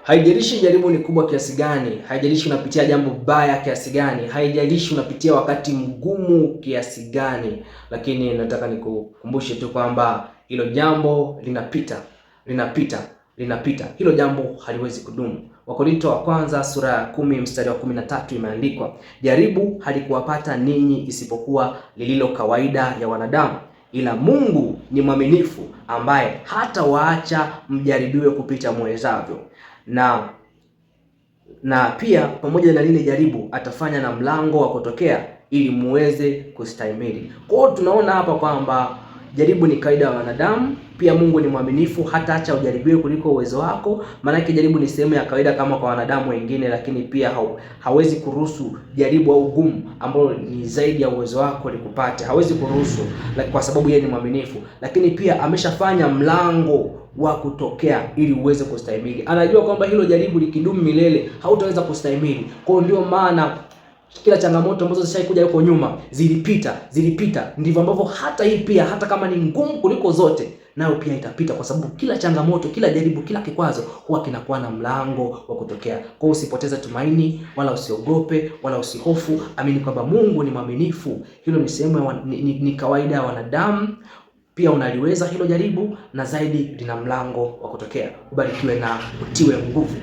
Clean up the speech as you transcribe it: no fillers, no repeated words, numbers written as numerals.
Haijalishi jaribu ni kubwa kiasi gani, haijalishi unapitia jambo baya kiasi gani, haijalishi unapitia wakati mgumu kiasi gani, lakini nataka nikukumbushe tu kwamba hilo jambo linapita. Hilo jambo haliwezi kudumu. Wakorintho wa kwanza sura ya 10 mstari wa 13 imeandikwa, jaribu halikuwapata ninyi isipokuwa lililo kawaida ya wanadamu, ila Mungu ni mwaminifu, ambaye hata waacha mjaribiwe kupita mwezavyo, na pia pamoja na lile jaribu atafanya na mlango wa kutokea ili muweze kustahimili. Kwa hiyo tunaona hapa kwamba jaribu ni kawaida ya wanadamu, pia Mungu ni mwaminifu, hata acha ujaribiwe kuliko uwezo wako. Maana yake jaribu ni sehemu ya kawaida kama kwa wanadamu wengine, lakini pia hawezi kuruhusu jaribu au gumu ambalo ni zaidi ya uwezo wako likupate. Hawezi kuruhusu kwa sababu yeye ni mwaminifu, lakini pia ameshafanya mlango wa kutokea ili uweze kustahimili. Anajua kwamba hilo jaribu likidumu milele hautaweza kustahimili. Kwa hiyo ndio maana kila changamoto ambazo zishaikuja huko nyuma zilipita, ndivyo ambavyo hata hii pia, hata kama ni ngumu kuliko zote, nayo pia itapita, kwa sababu kila changamoto, kila jaribu, kila kikwazo huwa kinakuwa na mlango wa kutokea. Kwa hiyo usipoteze tumaini, wala usiogope, wala usihofu. Amini kwamba Mungu ni mwaminifu. Hilo ni sehemu ni kawaida ya wanadamu. Pia unaliweza hilo jaribu, na zaidi lina mlango wa kutokea. Ubarikiwe na utiwe nguvu.